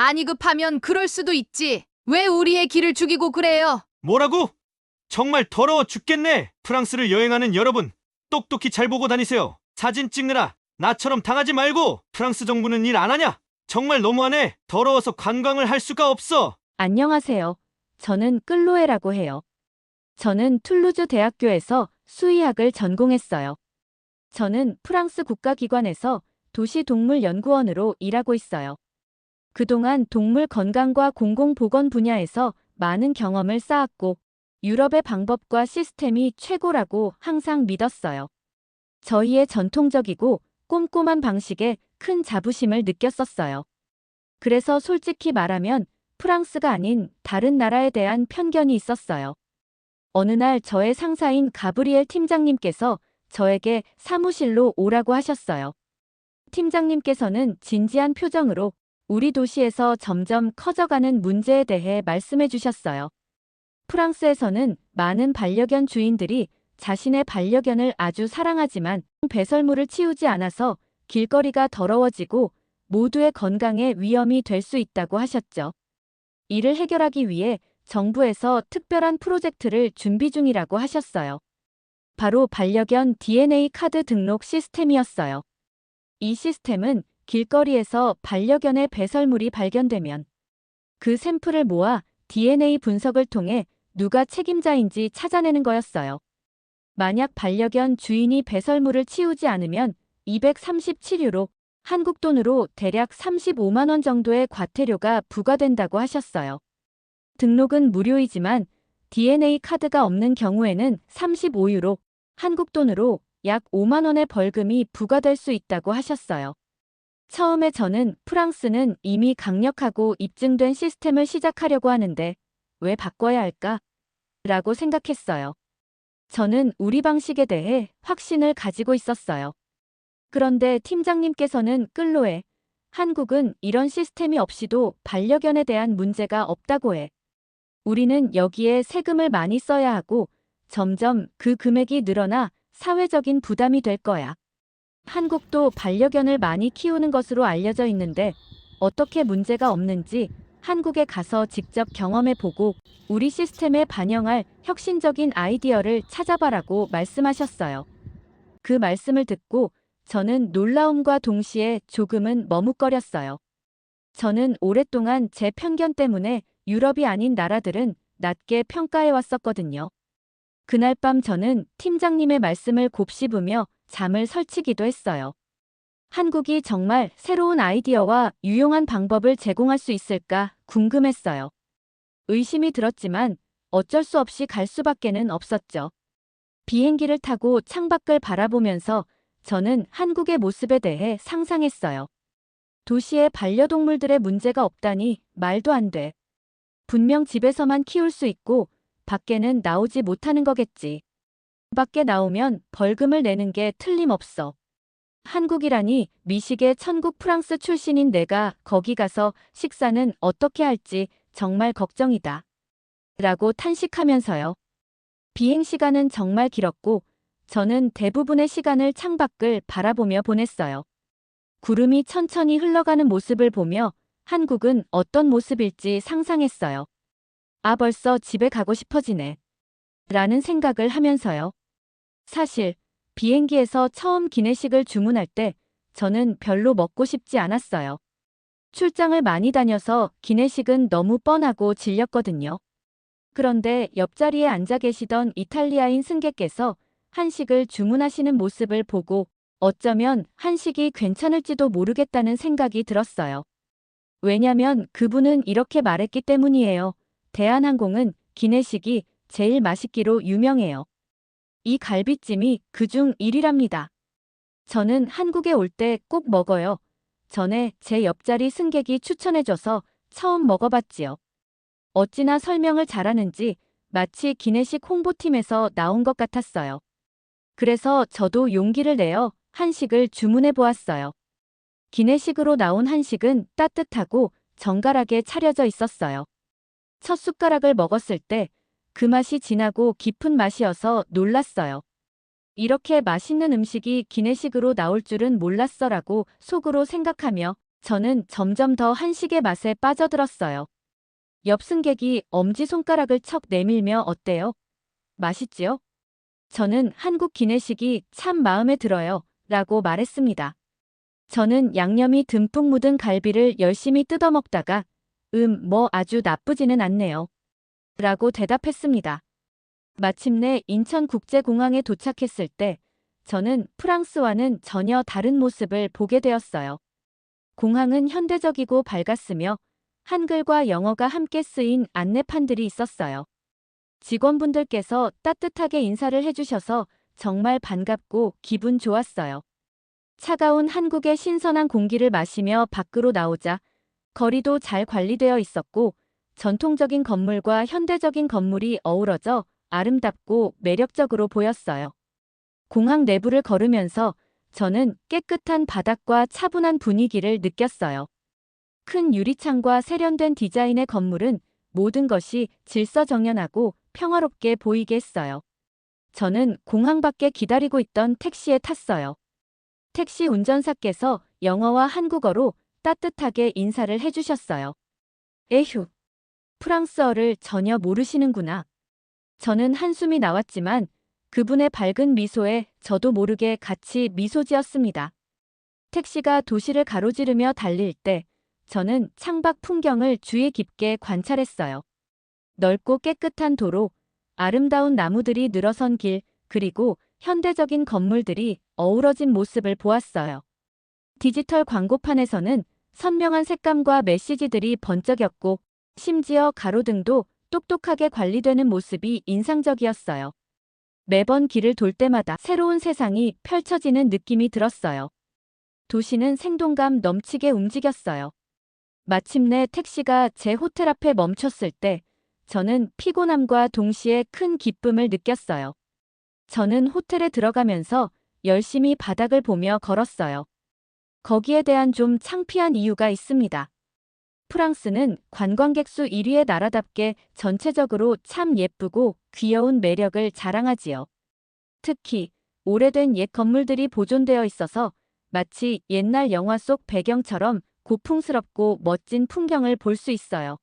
아니 급하면 그럴 수도 있지. 왜 우리의 길을 죽이고 그래요? 뭐라고? 정말 더러워 죽겠네. 프랑스를 여행하는 여러분, 똑똑히 잘 보고 다니세요. 사진 찍느라 나처럼 당하지 말고. 프랑스 정부는 일 안 하냐? 정말 너무하네. 더러워서 관광을 할 수가 없어. 안녕하세요. 저는 끌로에라고 해요. 저는 툴루즈 대학교에서 수의학을 전공했어요. 저는 프랑스 국가기관에서 도시동물연구원으로 일하고 있어요. 그동안 동물 건강과 공공보건 분야에서 많은 경험을 쌓았고 유럽의 방법과 시스템이 최고라고 항상 믿었어요. 저희의 전통적이고 꼼꼼한 방식에 큰 자부심을 느꼈었어요. 그래서 솔직히 말하면 프랑스가 아닌 다른 나라에 대한 편견이 있었어요. 어느 날 저의 상사인 가브리엘 팀장님께서 저에게 사무실로 오라고 하셨어요. 팀장님께서는 진지한 표정으로 우리 도시에서 점점 커져가는 문제에 대해 말씀해 주셨어요. 프랑스에서는 많은 반려견 주인들이 자신의 반려견을 아주 사랑하지만 배설물을 치우지 않아서 길거리가 더러워지고 모두의 건강에 위험이 될 수 있다고 하셨죠. 이를 해결하기 위해 정부에서 특별한 프로젝트를 준비 중이라고 하셨어요. 바로 반려견 DNA 카드 등록 시스템이었어요. 이 시스템은 길거리에서 반려견의 배설물이 발견되면 그 샘플을 모아 DNA 분석을 통해 누가 책임자인지 찾아내는 거였어요. 만약 반려견 주인이 배설물을 치우지 않으면 237유로, 한국 돈으로 대략 35만 원 정도의 과태료가 부과된다고 하셨어요. 등록은 무료이지만 DNA 카드가 없는 경우에는 35유로, 한국 돈으로 약 5만 원의 벌금이 부과될 수 있다고 하셨어요. 처음에 저는 프랑스는 이미 강력하고 입증된 시스템을 시작하려고 하는데 왜 바꿔야 할까? 라고 생각했어요. 저는 우리 방식에 대해 확신을 가지고 있었어요. 그런데 팀장님께서는 끌로에 한국은 이런 시스템이 없이도 반려견에 대한 문제가 없다고 해. 우리는 여기에 세금을 많이 써야 하고 점점 그 금액이 늘어나 사회적인 부담이 될 거야. 한국도 반려견을 많이 키우는 것으로 알려져 있는데 어떻게 문제가 없는지 한국에 가서 직접 경험해 보고 우리 시스템에 반영할 혁신적인 아이디어를 찾아봐라고 말씀하셨어요. 그 말씀을 듣고 저는 놀라움과 동시에 조금은 머뭇거렸어요. 저는 오랫동안 제 편견 때문에 유럽이 아닌 나라들은 낮게 평가해 왔었거든요. 그날 밤 저는 팀장님의 말씀을 곱씹으며 잠을 설치기도 했어요. 한국이 정말 새로운 아이디어와 유용한 방법을 제공할 수 있을까 궁금했어요. 의심이 들었지만 어쩔 수 없이 갈 수밖에는 없었죠. 비행기를 타고 창밖을 바라보면서 저는 한국의 모습에 대해 상상했어요. 도시에 반려동물들의 문제가 없다니 말도 안 돼. 분명 집에서만 키울 수 있고 밖에는 나오지 못하는 거겠지. 밖에 나오면 벌금을 내는 게 틀림없어. 한국이라니 미식의 천국 프랑스 출신인 내가 거기 가서 식사는 어떻게 할지 정말 걱정이다. 라고 탄식하면서요. 비행 시간은 정말 길었고 저는 대부분의 시간을 창밖을 바라보며 보냈어요. 구름이 천천히 흘러가는 모습을 보며 한국은 어떤 모습일지 상상했어요. 아, 벌써 집에 가고 싶어지네. 라는 생각을 하면서요. 사실 비행기에서 처음 기내식을 주문할 때 저는 별로 먹고 싶지 않았어요. 출장을 많이 다녀서 기내식은 너무 뻔하고 질렸거든요. 그런데 옆자리에 앉아 계시던 이탈리아인 승객께서 한식을 주문하시는 모습을 보고 어쩌면 한식이 괜찮을지도 모르겠다는 생각이 들었어요. 왜냐면 그분은 이렇게 말했기 때문이에요. 대한항공은 기내식이 제일 맛있기로 유명해요. 이 갈비찜이 그중 1위랍니다. 저는 한국에 올 때 꼭 먹어요. 전에 제 옆자리 승객이 추천해줘서 처음 먹어봤지요. 어찌나 설명을 잘하는지 마치 기내식 홍보팀에서 나온 것 같았어요. 그래서 저도 용기를 내어 한식을 주문해 보았어요. 기내식으로 나온 한식은 따뜻하고 정갈하게 차려져 있었어요. 첫 숟가락을 먹었을 때 그 맛이 진하고 깊은 맛이어서 놀랐어요. 이렇게 맛있는 음식이 기내식으로 나올 줄은 몰랐어라고 속으로 생각하며 저는 점점 더 한식의 맛에 빠져들었어요. 옆 승객이 엄지손가락을 척 내밀며 어때요? 맛있지요? 저는 한국 기내식이 참 마음에 들어요. 라고 말했습니다. 저는 양념이 듬뿍 묻은 갈비를 열심히 뜯어먹다가 뭐 아주 나쁘지는 않네요. 라고 대답했습니다. 마침내 인천국제공항에 도착했을 때 저는 프랑스와는 전혀 다른 모습을 보게 되었어요. 공항은 현대적이고 밝았으며 한글과 영어가 함께 쓰인 안내판들이 있었어요. 직원분들께서 따뜻하게 인사를 해주셔서 정말 반갑고 기분 좋았어요. 차가운 한국의 신선한 공기를 마시며 밖으로 나오자 거리도 잘 관리되어 있었고 전통적인 건물과 현대적인 건물이 어우러져 아름답고 매력적으로 보였어요. 공항 내부를 걸으면서 저는 깨끗한 바닥과 차분한 분위기를 느꼈어요. 큰 유리창과 세련된 디자인의 건물은 모든 것이 질서정연하고 평화롭게 보이게 했어요. 저는 공항 밖에 기다리고 있던 택시에 탔어요. 택시 운전사께서 영어와 한국어로 따뜻하게 인사를 해주셨어요. 에휴, 프랑스어를 전혀 모르시는구나. 저는 한숨이 나왔지만 그분의 밝은 미소에 저도 모르게 같이 미소 지었습니다. 택시가 도시를 가로지르며 달릴 때 저는 창밖 풍경을 주의 깊게 관찰했어요. 넓고 깨끗한 도로, 아름다운 나무들이 늘어선 길, 그리고 현대적인 건물들이 어우러진 모습을 보았어요. 디지털 광고판에서는 선명한 색감과 메시지들이 번쩍였고 심지어 가로등도 똑똑하게 관리되는 모습이 인상적이었어요. 매번 길을 돌 때마다 새로운 세상이 펼쳐지는 느낌이 들었어요. 도시는 생동감 넘치게 움직였어요. 마침내 택시가 제 호텔 앞에 멈췄을 때 저는 피곤함과 동시에 큰 기쁨을 느꼈어요. 저는 호텔에 들어가면서 열심히 바닥을 보며 걸었어요. 거기에 대한 좀 창피한 이유가 있습니다. 프랑스는 관광객 수 1위의 나라답게 전체적으로 참 예쁘고 귀여운 매력을 자랑하지요. 특히 오래된 옛 건물들이 보존되어 있어서 마치 옛날 영화 속 배경처럼 고풍스럽고 멋진 풍경을 볼 수 있어요.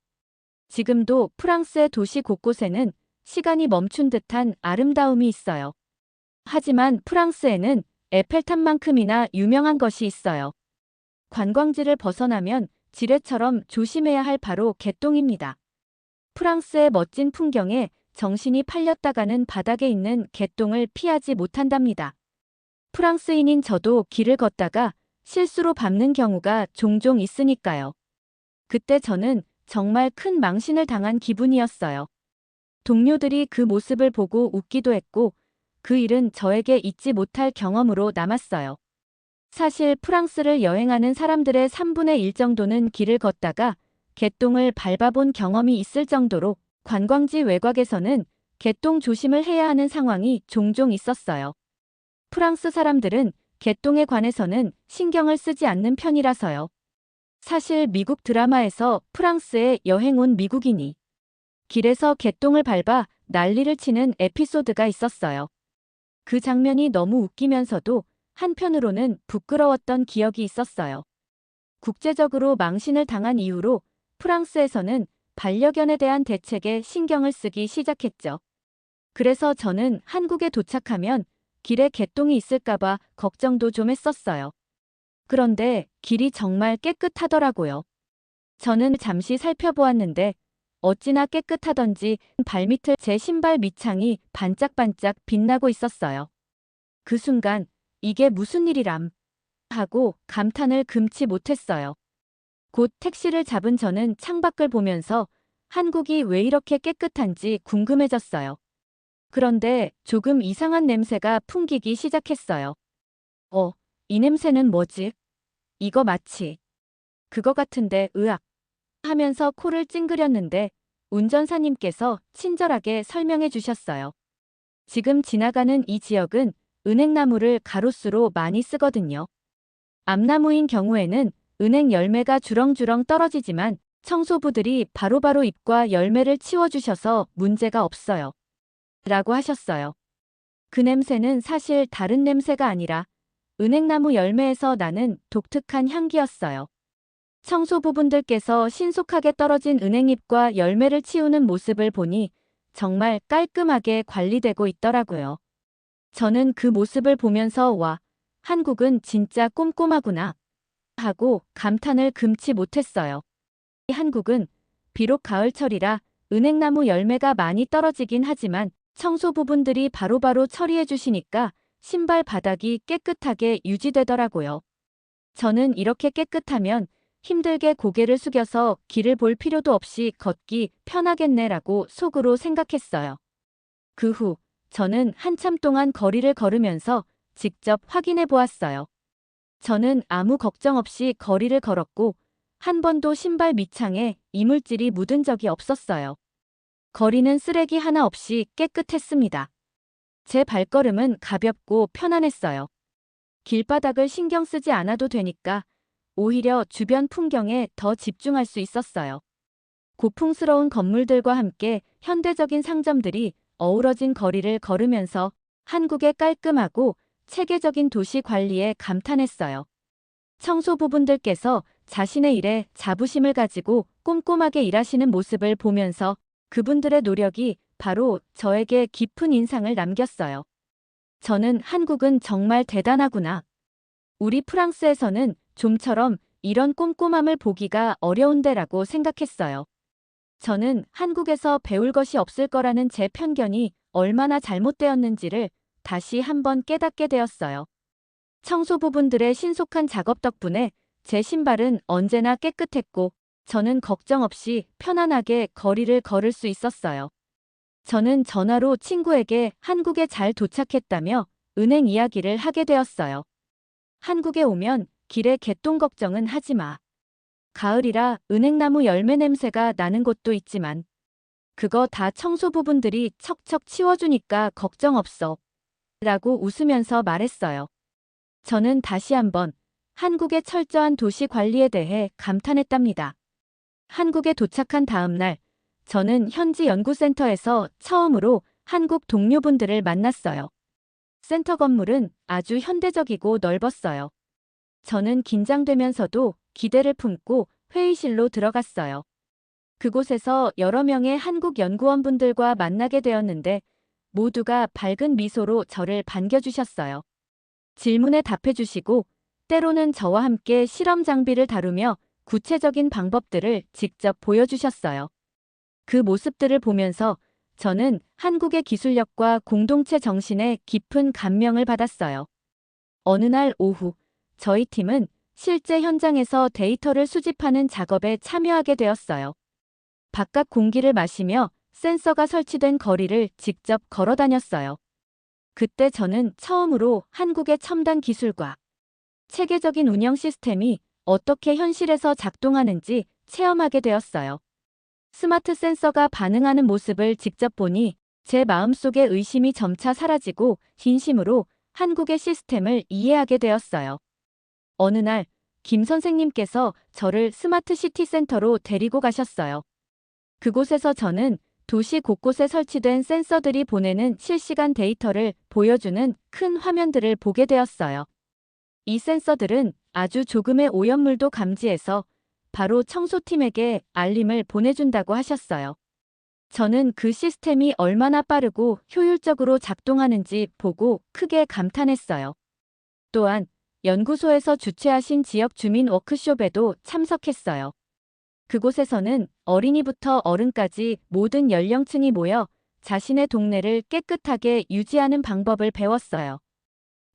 지금도 프랑스의 도시 곳곳에는 시간이 멈춘 듯한 아름다움이 있어요. 하지만 프랑스에는 에펠탑만큼이나 유명한 것이 있어요. 관광지를 벗어나면 지뢰처럼 조심해야 할 바로 개똥입니다. 프랑스의 멋진 풍경에 정신이 팔렸다가는 바닥에 있는 개똥을 피하지 못한답니다. 프랑스인인 저도 길을 걷다가 실수로 밟는 경우가 종종 있으니까요. 그때 저는 정말 큰 망신을 당한 기분이었어요. 동료들이 그 모습을 보고 웃기도 했고 그 일은 저에게 잊지 못할 경험으로 남았어요. 사실 프랑스를 여행하는 사람들의 3분의 1 정도는 길을 걷다가 개똥을 밟아본 경험이 있을 정도로 관광지 외곽에서는 개똥 조심을 해야 하는 상황이 종종 있었어요. 프랑스 사람들은 개똥에 관해서는 신경을 쓰지 않는 편이라서요. 사실 미국 드라마에서 프랑스에 여행 온 미국인이 길에서 개똥을 밟아 난리를 치는 에피소드가 있었어요. 그 장면이 너무 웃기면서도 한편으로는 부끄러웠던 기억이 있었어요. 국제적으로 망신을 당한 이후로 프랑스에서는 반려견에 대한 대책에 신경을 쓰기 시작했죠. 그래서 저는 한국에 도착하면 길에 개똥이 있을까봐 걱정도 좀 했었어요. 그런데 길이 정말 깨끗하더라고요. 저는 잠시 살펴보았는데 어찌나 깨끗하던지 발밑을 제 신발 밑창이 반짝반짝 빛나고 있었어요. 그 순간 이게 무슨 일이람 하고 감탄을 금치 못했어요. 곧 택시를 잡은 저는 창밖을 보면서 한국이 왜 이렇게 깨끗한지 궁금해졌어요. 그런데 조금 이상한 냄새가 풍기기 시작했어요. 이 냄새는 뭐지? 이거 마치 그거 같은데 으악 하면서 코를 찡그렸는데 운전사님께서 친절하게 설명해 주셨어요. 지금 지나가는 이 지역은 은행나무를 가로수로 많이 쓰거든요. 암나무인 경우에는 은행 열매가 주렁주렁 떨어지지만 청소부들이 바로바로 잎과 열매를 치워주셔서 문제가 없어요. 라고 하셨어요. 그 냄새는 사실 다른 냄새가 아니라 은행나무 열매에서 나는 독특한 향기였어요. 청소부분들께서 신속하게 떨어진 은행잎과 열매를 치우는 모습을 보니 정말 깔끔하게 관리되고 있더라고요. 저는 그 모습을 보면서 와, 한국은 진짜 꼼꼼하구나 하고 감탄을 금치 못했어요. 한국은 비록 가을철이라 은행나무 열매가 많이 떨어지긴 하지만 청소부분들이 바로바로 처리해 주시니까 신발 바닥이 깨끗하게 유지되더라고요. 저는 이렇게 깨끗하면 힘들게 고개를 숙여서 길을 볼 필요도 없이 걷기 편하겠네라고 속으로 생각했어요. 그 후 저는 한참 동안 거리를 걸으면서 직접 확인해 보았어요. 저는 아무 걱정 없이 거리를 걸었고 한 번도 신발 밑창에 이물질이 묻은 적이 없었어요. 거리는 쓰레기 하나 없이 깨끗했습니다. 제 발걸음은 가볍고 편안했어요. 길바닥을 신경 쓰지 않아도 되니까 오히려 주변 풍경에 더 집중할 수 있었어요. 고풍스러운 건물들과 함께 현대적인 상점들이 어우러진 거리를 걸으면서 한국의 깔끔하고 체계적인 도시 관리에 감탄했어요. 청소부분들께서 자신의 일에 자부심을 가지고 꼼꼼하게 일하시는 모습을 보면서 그분들의 노력이 바로 저에게 깊은 인상을 남겼어요. 저는 한국은 정말 대단하구나. 우리 프랑스에서는 좀처럼 이런 꼼꼼함을 보기가 어려운데라고 생각했어요. 저는 한국에서 배울 것이 없을 거라는 제 편견이 얼마나 잘못되었는지를 다시 한번 깨닫게 되었어요. 청소부분들의 신속한 작업 덕분에 제 신발은 언제나 깨끗했고 저는 걱정 없이 편안하게 거리를 걸을 수 있었어요. 저는 전화로 친구에게 한국에 잘 도착했다며 은행 이야기를 하게 되었어요. 한국에 오면 길에 개똥 걱정은 하지 마. 가을이라 은행나무 열매 냄새가 나는 곳도 있지만 그거 다 청소부분들이 척척 치워주니까 걱정 없어. 라고 웃으면서 말했어요. 저는 다시 한번 한국의 철저한 도시 관리에 대해 감탄했답니다. 한국에 도착한 다음 날, 저는 현지 연구센터에서 처음으로 한국 동료분들을 만났어요. 센터 건물은 아주 현대적이고 넓었어요. 저는 긴장되면서도 기대를 품고 회의실로 들어갔어요. 그곳에서 여러 명의 한국 연구원분들과 만나게 되었는데 모두가 밝은 미소로 저를 반겨주셨어요. 질문에 답해주시고 때로는 저와 함께 실험 장비를 다루며 구체적인 방법들을 직접 보여주셨어요. 그 모습들을 보면서 저는 한국의 기술력과 공동체 정신에 깊은 감명을 받았어요. 어느 날 오후, 저희 팀은 실제 현장에서 데이터를 수집하는 작업에 참여하게 되었어요. 바깥 공기를 마시며 센서가 설치된 거리를 직접 걸어 다녔어요. 그때 저는 처음으로 한국의 첨단 기술과 체계적인 운영 시스템이 어떻게 현실에서 작동하는지 체험하게 되었어요. 스마트 센서가 반응하는 모습을 직접 보니 제 마음속의 의심이 점차 사라지고 진심으로 한국의 시스템을 이해하게 되었어요. 어느 날 김 선생님께서 저를 스마트 시티 센터로 데리고 가셨어요. 그곳에서 저는 도시 곳곳에 설치된 센서들이 보내는 실시간 데이터를 보여주는 큰 화면들을 보게 되었어요. 이 센서들은 아주 조금의 오염물도 감지해서 바로 청소팀에게 알림을 보내준다고 하셨어요. 저는 그 시스템이 얼마나 빠르고 효율적으로 작동하는지 보고 크게 감탄했어요. 또한 연구소에서 주최하신 지역 주민 워크숍에도 참석했어요. 그곳에서는 어린이부터 어른까지 모든 연령층이 모여 자신의 동네를 깨끗하게 유지하는 방법을 배웠어요.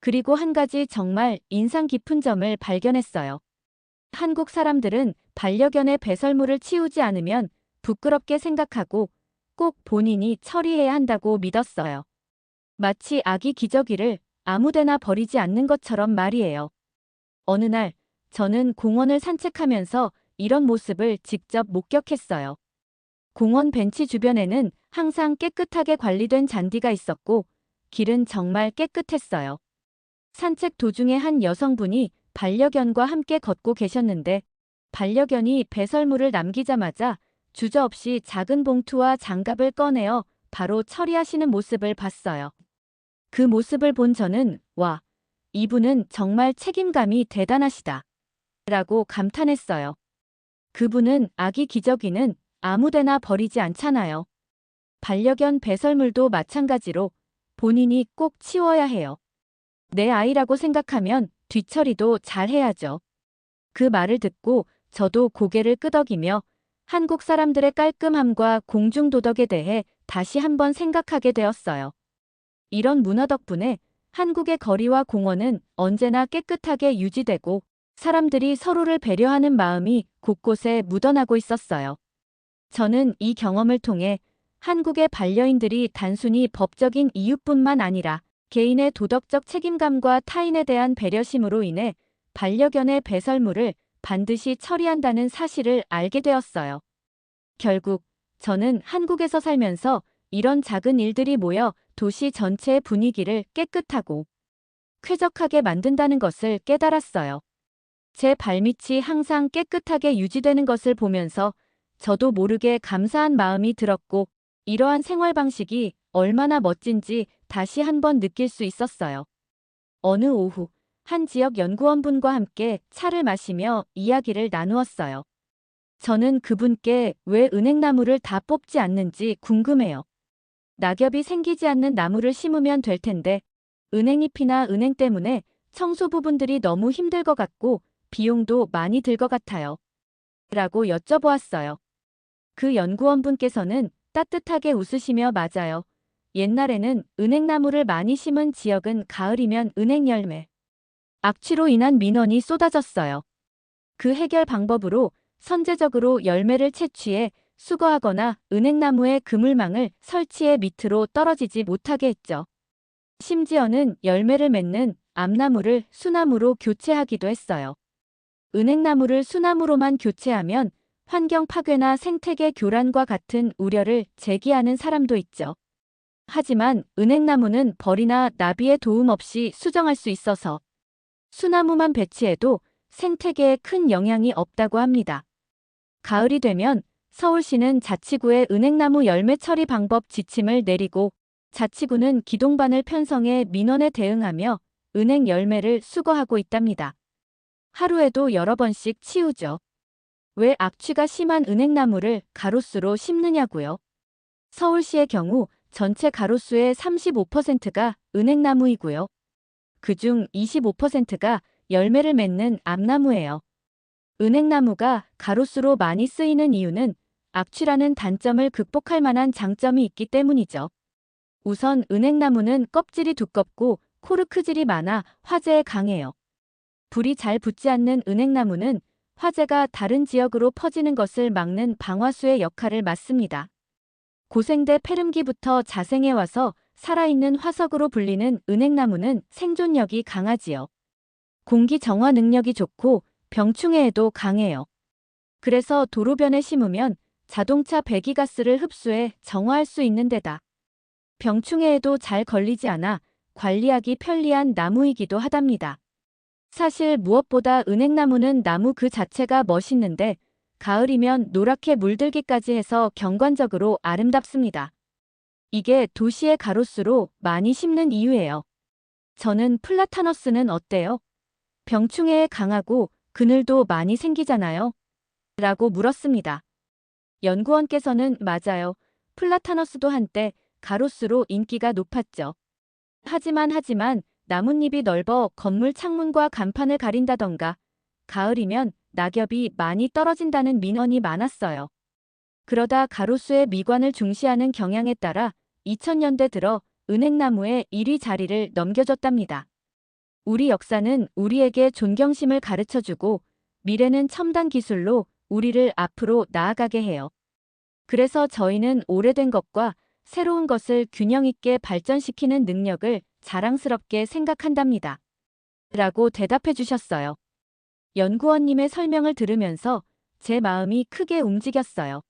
그리고 한 가지 정말 인상 깊은 점을 발견했어요. 한국 사람들은 반려견의 배설물을 치우지 않으면 부끄럽게 생각하고 꼭 본인이 처리해야 한다고 믿었어요. 마치 아기 기저귀를 아무데나 버리지 않는 것처럼 말이에요. 어느 날 저는 공원을 산책하면서 이런 모습을 직접 목격했어요. 공원 벤치 주변에는 항상 깨끗하게 관리된 잔디가 있었고 길은 정말 깨끗했어요. 산책 도중에 한 여성분이 반려견과 함께 걷고 계셨는데 반려견이 배설물을 남기자마자 주저없이 작은 봉투와 장갑을 꺼내어 바로 처리하시는 모습을 봤어요. 그 모습을 본 저는 와, 이분은 정말 책임감이 대단하시다 라고 감탄했어요. 그분은 아기 기저귀는 아무데나 버리지 않잖아요. 반려견 배설물도 마찬가지로 본인이 꼭 치워야 해요. 내 아이라고 생각하면 뒤처리도 잘 해야죠. 그 말을 듣고 저도 고개를 끄덕이며 한국 사람들의 깔끔함과 공중도덕에 대해 다시 한번 생각하게 되었어요. 이런 문화 덕분에 한국의 거리와 공원은 언제나 깨끗하게 유지되고 사람들이 서로를 배려하는 마음이 곳곳에 묻어나고 있었어요. 저는 이 경험을 통해 한국의 반려인들이 단순히 법적인 이유뿐만 아니라 개인의 도덕적 책임감과 타인에 대한 배려심으로 인해 반려견의 배설물을 반드시 처리한다는 사실을 알게 되었어요. 결국 저는 한국에서 살면서 이런 작은 일들이 모여 도시 전체의 분위기를 깨끗하고 쾌적하게 만든다는 것을 깨달았어요. 제 발밑이 항상 깨끗하게 유지되는 것을 보면서 저도 모르게 감사한 마음이 들었고 이러한 생활 방식이 얼마나 멋진지 다시 한번 느낄 수 있었어요. 어느 오후 한 지역 연구원분과 함께 차를 마시며 이야기를 나누었어요. 저는 그분께 왜 은행나무를 다 뽑지 않는지 궁금해요. 낙엽이 생기지 않는 나무를 심으면 될 텐데 은행잎이나 은행 때문에 청소 부분들이 너무 힘들 것 같고 비용도 많이 들 것 같아요. 라고 여쭤보았어요. 그 연구원분께서는 따뜻하게 웃으시며 맞아요. 옛날에는 은행나무를 많이 심은 지역은 가을이면 은행 열매, 악취로 인한 민원이 쏟아졌어요. 그 해결 방법으로 선제적으로 열매를 채취해 수거하거나 은행나무의 그물망을 설치해 밑으로 떨어지지 못하게 했죠. 심지어는 열매를 맺는 암나무를 수나무로 교체하기도 했어요. 은행나무를 수나무로만 교체하면 환경 파괴나 생태계 교란과 같은 우려를 제기하는 사람도 있죠. 하지만 은행나무는 벌이나 나비의 도움 없이 수정할 수 있어서 수나무만 배치해도 생태계에 큰 영향이 없다고 합니다. 가을이 되면 서울시는 자치구에 은행나무 열매 처리 방법 지침을 내리고 자치구는 기동반을 편성해 민원에 대응하며 은행 열매를 수거하고 있답니다. 하루에도 여러 번씩 치우죠. 왜 악취가 심한 은행나무를 가로수로 심느냐고요? 서울시의 경우 전체 가로수의 35%가 은행나무이고요. 그중 25%가 열매를 맺는 암나무예요. 은행나무가 가로수로 많이 쓰이는 이유는 악취라는 단점을 극복할 만한 장점이 있기 때문이죠. 우선 은행나무는 껍질이 두껍고 코르크질이 많아 화재에 강해요. 불이 잘 붙지 않는 은행나무는 화재가 다른 지역으로 퍼지는 것을 막는 방화수의 역할을 맡습니다. 고생대 페름기부터 자생해와서 살아있는 화석으로 불리는 은행나무는 생존력이 강하지요. 공기 정화 능력이 좋고 병충해에도 강해요. 그래서 도로변에 심으면 자동차 배기가스를 흡수해 정화할 수 있는 데다 병충해에도 잘 걸리지 않아 관리하기 편리한 나무이기도 하답니다. 사실 무엇보다 은행나무는 나무 그 자체가 멋있는데 가을이면 노랗게 물들기까지 해서 경관적으로 아름답습니다. 이게 도시의 가로수로 많이 심는 이유예요. 저는 플라타너스는 어때요? 병충해에 강하고 그늘도 많이 생기잖아요. 라고 물었습니다. 연구원께서는 맞아요. 플라타너스도 한때 가로수로 인기가 높았죠. 하지만 나뭇잎이 넓어 건물 창문과 간판을 가린다던가 가을이면 낙엽이 많이 떨어진다는 민원이 많았어요. 그러다 가로수의 미관을 중시하는 경향에 따라 2000년대 들어 은행나무에 1위 자리를 넘겨줬답니다. 우리 역사는 우리에게 존경심을 가르쳐주고 미래는 첨단 기술로 우리를 앞으로 나아가게 해요. 그래서 저희는 오래된 것과 새로운 것을 균형 있게 발전시키는 능력을 자랑스럽게 생각한답니다. 라고 대답해 주셨어요. 연구원님의 설명을 들으면서 제 마음이 크게 움직였어요.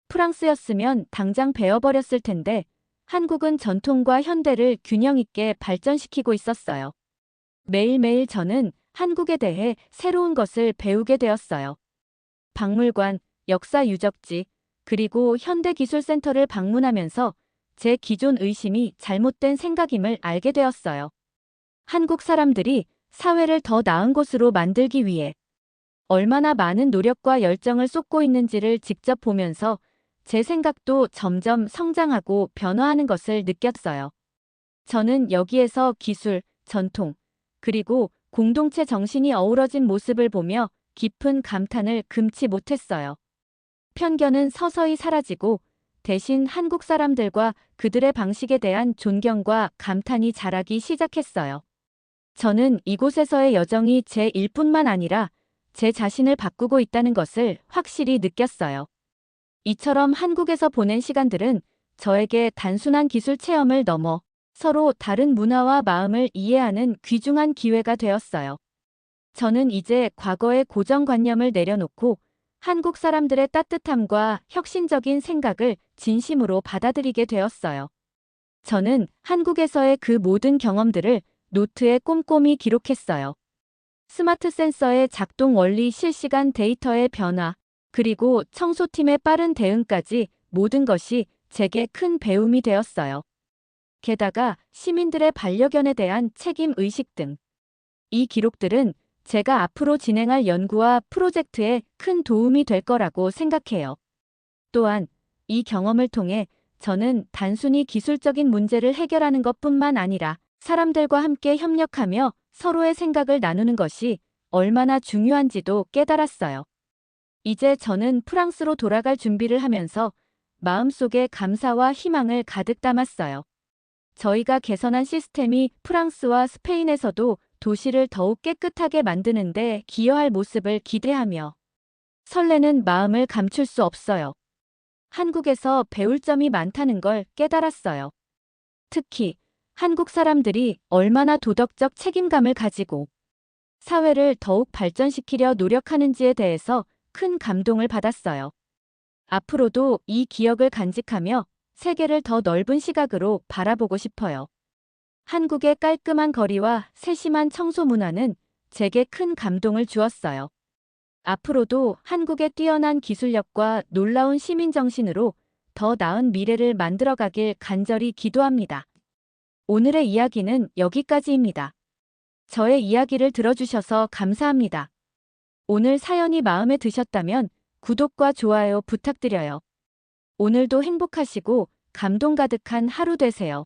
프랑스였으면 당장 베어버렸을 텐데 한국은 전통과 현대를 균형 있게 발전시키고 있었어요. 매일매일 저는 한국에 대해 새로운 것을 배우게 되었어요. 박물관, 역사유적지, 그리고 현대기술센터를 방문하면서 제 기존 의심이 잘못된 생각임을 알게 되었어요. 한국 사람들이 사회를 더 나은 곳으로 만들기 위해 얼마나 많은 노력과 열정을 쏟고 있는지를 직접 보면서 제 생각도 점점 성장하고 변화하는 것을 느꼈어요. 저는 여기에서 기술, 전통, 그리고 공동체 정신이 어우러진 모습을 보며 깊은 감탄을 금치 못했어요. 편견은 서서히 사라지고 대신 한국 사람들과 그들의 방식에 대한 존경과 감탄이 자라기 시작했어요. 저는 이곳에서의 여정이 제 일뿐만 아니라 제 자신을 바꾸고 있다는 것을 확실히 느꼈어요. 이처럼 한국에서 보낸 시간들은 저에게 단순한 기술 체험을 넘어 서로 다른 문화와 마음을 이해하는 귀중한 기회가 되었어요. 저는 이제 과거의 고정관념을 내려놓고 한국 사람들의 따뜻함과 혁신적인 생각을 진심으로 받아들이게 되었어요. 저는 한국에서의 그 모든 경험들을 노트에 꼼꼼히 기록했어요. 스마트 센서의 작동 원리, 실시간 데이터의 변화, 그리고 청소팀의 빠른 대응까지 모든 것이 제게 큰 배움이 되었어요. 게다가 시민들의 반려견에 대한 책임 의식 등 이 기록들은 제가 앞으로 진행할 연구와 프로젝트에 큰 도움이 될 거라고 생각해요. 또한 이 경험을 통해 저는 단순히 기술적인 문제를 해결하는 것뿐만 아니라 사람들과 함께 협력하며 서로의 생각을 나누는 것이 얼마나 중요한지도 깨달았어요. 이제 저는 프랑스로 돌아갈 준비를 하면서 마음속에 감사와 희망을 가득 담았어요. 저희가 개선한 시스템이 프랑스와 스페인에서도 도시를 더욱 깨끗하게 만드는 데 기여할 모습을 기대하며 설레는 마음을 감출 수 없어요. 한국에서 배울 점이 많다는 걸 깨달았어요. 특히 한국 사람들이 얼마나 도덕적 책임감을 가지고 사회를 더욱 발전시키려 노력하는지에 대해서 큰 감동을 받았어요. 앞으로도 이 기억을 간직하며 세계를 더 넓은 시각으로 바라보고 싶어요. 한국의 깔끔한 거리와 세심한 청소 문화는 제게 큰 감동을 주었어요. 앞으로도 한국의 뛰어난 기술력과 놀라운 시민정신으로 더 나은 미래를 만들어가길 간절히 기도합니다. 오늘의 이야기는 여기까지입니다. 저의 이야기를 들어주셔서 감사합니다. 오늘 사연이 마음에 드셨다면 구독과 좋아요 부탁드려요. 오늘도 행복하시고 감동 가득한 하루 되세요.